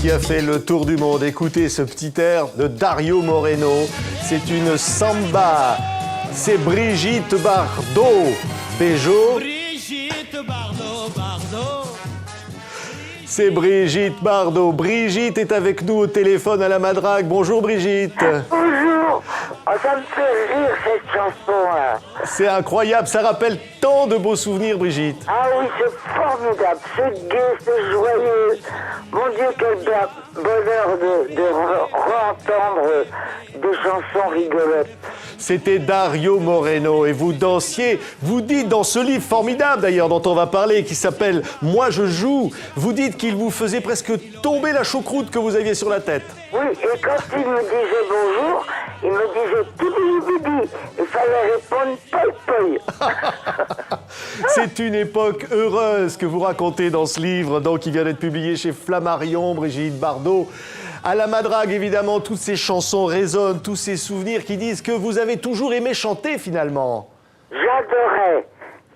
qui a fait le tour du monde. Écoutez ce petit air de Dario Moreno. C'est une samba. C'est Brigitte Bardot. Béjo. Brigitte Bardot, Bardot. C'est Brigitte Bardot. Brigitte est avec nous au téléphone à la Madrague. Bonjour Brigitte. Bonjour. Oh, ça me fait rire cette chanson-là. C'est incroyable, ça rappelle tant de beaux souvenirs Brigitte. Ah oui, c'est formidable, c'est gai, c'est joyeux. Mon Dieu, quel bonheur de re-entendre des chansons rigolotes. C'était Dario Moreno et vous dansiez, vous dites dans ce livre formidable d'ailleurs dont on va parler qui s'appelle « Moi je joue », vous dites qu'il vous faisait presque tomber la choucroute que vous aviez sur la tête. Oui, et quand il me disait bonjour, il me disait tibi-bibi. Il fallait répondre poi-poi. C'est une époque heureuse que vous racontez dans ce livre, donc qui vient d'être publié chez Flammarion, Brigitte Bardot. À la Madrague, évidemment, toutes ces chansons résonnent, tous ces souvenirs qui disent que vous avez toujours aimé chanter, finalement. J'adorais,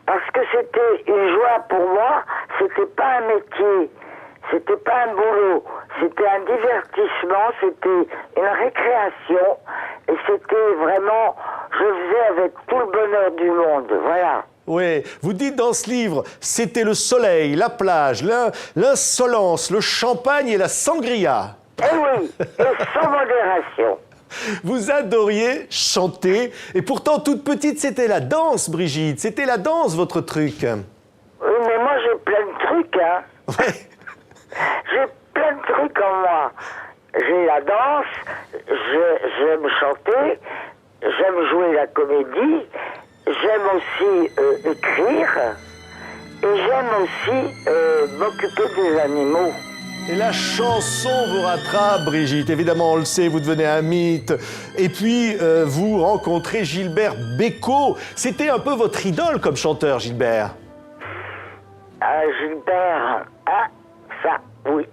parce que c'était une joie pour moi, c'était pas un métier, c'était pas un boulot, c'était un divertissement, c'était une récréation, et c'était vraiment, je faisais avec tout le bonheur du monde, voilà. Oui, vous dites dans ce livre, c'était le soleil, la plage, l'insolence, le champagne et la sangria. Eh oui, et sans modération. Vous adoriez chanter, et pourtant toute petite, c'était la danse, Brigitte. C'était la danse, votre truc. Oui, mais moi j'ai plein de trucs, hein. Ouais. J'ai plein de trucs en moi. J'ai la danse, j'aime chanter, j'aime jouer la comédie, j'aime aussi écrire, et j'aime aussi m'occuper des animaux. Et la chanson vous rattrape, Brigitte. Évidemment, on le sait, vous devenez un mythe. Et puis, vous rencontrez Gilbert Bécaud. C'était un peu votre idole comme chanteur, Gilbert. Ah, Gilbert, ah, ça, oui.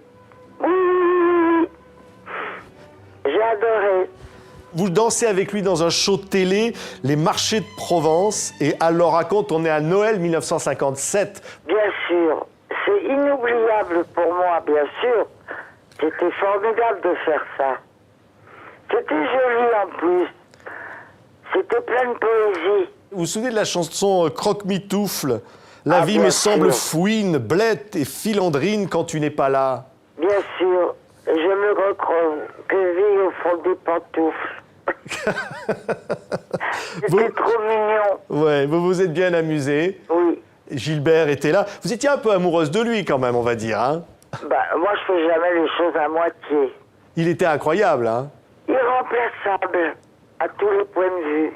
Oui, j'ai adoré. Vous dansez avec lui dans un show de télé, Les Marchés de Provence. Et alors, raconte, on est à Noël 1957. Bien sûr. C'est inoubliable pour moi, bien sûr. C'était formidable de faire ça. C'était joli en plus. C'était plein de poésie. Vous vous souvenez de la chanson Croque-Mitoufle? La Ah, vie bien me semble sûr. fouine, blette et filandrine quand tu n'es pas là. Bien sûr. Je me recroque que vie au fond des pantoufles. C'était trop mignon. Ouais, vous vous êtes bien amusé. Oui. Gilbert était là. Vous étiez un peu amoureuse de lui quand même, on va dire. Hein, Bah, moi, je fais jamais les choses à moitié. il était incroyable. Hein. Irremplaçable à tous les points de vue.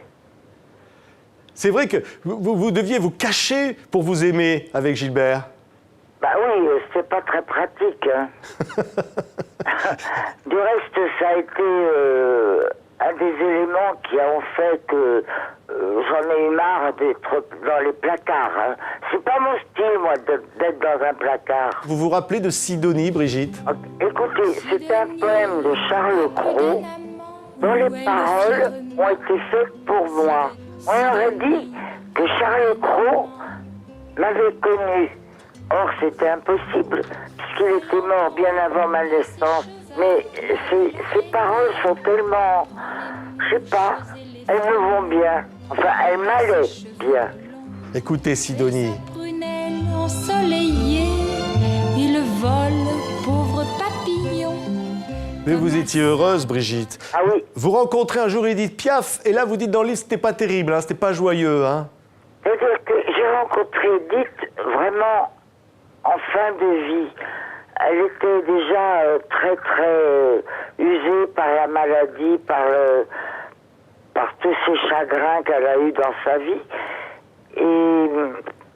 C'est vrai que vous deviez vous cacher pour vous aimer avec Gilbert. Bah oui, c'est pas très pratique. Hein. Du reste, ça a été un des éléments qui ont fait que j'en ai eu marre d'être dans les placards. Hein. C'est pas mon style, moi, d'être dans un placard. Vous vous rappelez de Sidonie, Brigitte? Écoutez, c'est un poème de Charles Cros dont les paroles ont été faites pour moi. On aurait dit que Charles Cros m'avait connu. Or, c'était impossible, puisqu'il était mort bien avant ma naissance. Mais ces paroles sont tellement... Je sais pas, elles me vont bien. Enfin, elles m'allaient bien. Écoutez, Sidonie. Prunelle ensoleillée, il vole, pauvre papillon. Mais vous étiez heureuse, Brigitte. Ah oui, Vous rencontrez un jour Edith Piaf, et là vous dites dans le livre, c'était pas terrible, hein, c'était pas joyeux. Hein. c'est-à-dire que j'ai rencontré Edith vraiment en fin de vie. Elle était déjà très usée par la maladie, par tous ces chagrins qu'elle a eus dans sa vie. Et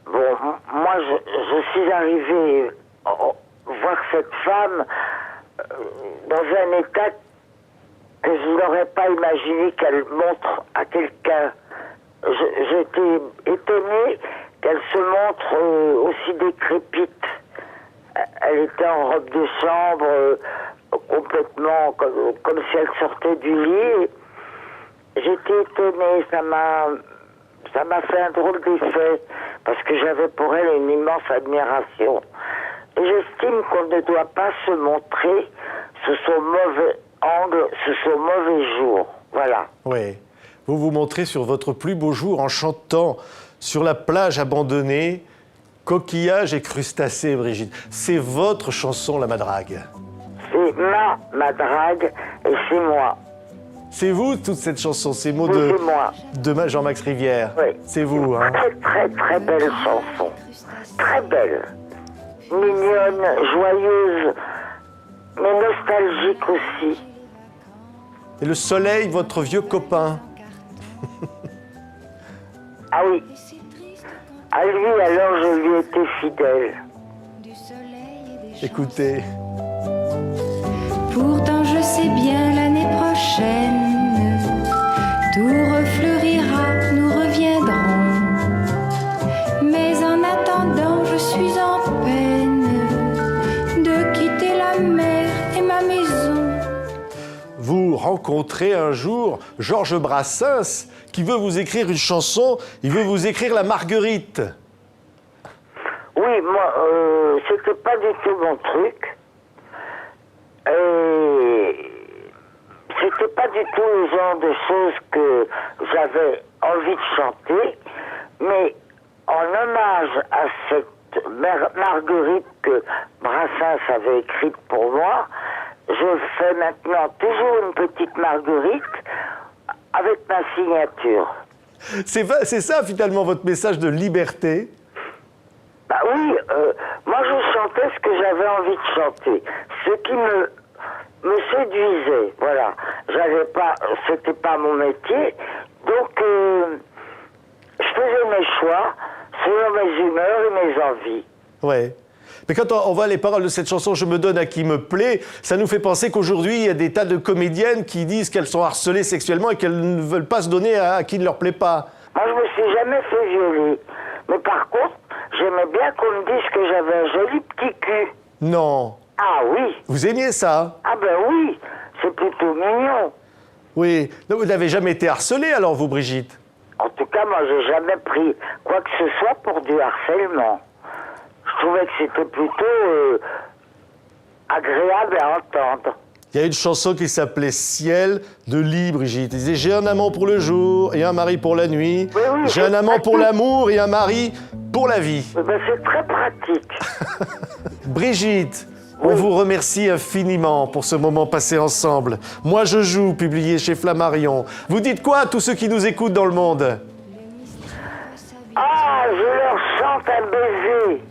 bon, moi je suis arrivée voir cette femme dans un état que je n'aurais pas imaginé qu'elle montre à quelqu'un. J'étais étonnée qu'elle se montre aussi décrépite. Elle était en robe de chambre, complètement comme si elle sortait du lit. J'étais étonnée, ça m'a fait un drôle d'effet, parce que j'avais pour elle une immense admiration. Et j'estime qu'on ne doit pas se montrer ce sont mauvais angles, ce sont mauvais jours. Voilà. Oui. Vous vous montrez sur votre plus beau jour en chantant sur la plage abandonnée, coquillages et crustacés, Brigitte. C'est votre chanson, La Madrague. C'est ma drague et c'est moi. C'est vous, toute cette chanson, ces mots Oui, c'est moi. de Jean-Max Rivière. Oui. C'est vous, hein. Très, très, très belle chanson. Très belle. Mignonne, joyeuse, mais nostalgique aussi. Et le soleil, votre vieux copain. Ah oui. À lui, alors, je lui étais fidèle. Écoutez. Pourtant je sais bien l'année prochaine, tout refleurira, nous reviendrons. Mais en attendant, je suis en peine de quitter la mer et ma maison. Vous rencontrez un jour Georges Brassens qui veut vous écrire une chanson, il veut vous écrire La Marguerite. Oui, moi, c'était pas du tout mon truc. Et c'était pas du tout le genre de choses que j'avais envie de chanter, mais en hommage à cette Marguerite que Brassens avait écrite pour moi, je fais maintenant toujours une petite Marguerite avec ma signature. C'est ça finalement votre message de liberté. Bah oui, moi je chantais ce que j'avais envie de chanter, ce qui me séduisait, voilà. J'avais pas, c'était pas mon métier, donc je faisais mes choix selon mes humeurs et mes envies. Ouais. Mais quand on voit les paroles de cette chanson « Je me donne à qui me plaît », ça nous fait penser qu'aujourd'hui, il y a des tas de comédiennes qui disent qu'elles sont harcelées sexuellement et qu'elles ne veulent pas se donner à qui ne leur plaît pas. Moi, je me suis jamais fait violer. Mais par contre, j'aimais bien qu'on me dise que j'avais un joli petit cul. Non. Ah oui. Vous aimiez ça? Ah ben oui, c'est plutôt mignon. Oui. Donc, vous n'avez jamais été harcelée alors, vous, Brigitte? En tout cas, moi, j'ai jamais pris quoi que ce soit pour du harcèlement. Je trouvais que c'était plutôt agréable à entendre. Il y a une chanson qui s'appelait Ciel de Lee, Brigitte. Il disait « J'ai un amant pour le jour et un mari pour la nuit. Oui, oui, J'ai un amant pour l'amour et un mari pour la vie. Eh ben, c'est très pratique. » Brigitte, on vous remercie infiniment pour ce moment passé ensemble. Moi, je joue, publié chez Flammarion. Vous dites quoi à tous ceux qui nous écoutent dans le monde? Ah, je leur chante un baiser.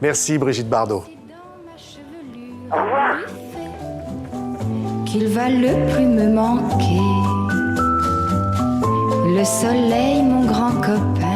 Merci, Brigitte Bardot. Au revoir. Qu'il va le plus me manquer. Le soleil, mon grand copain.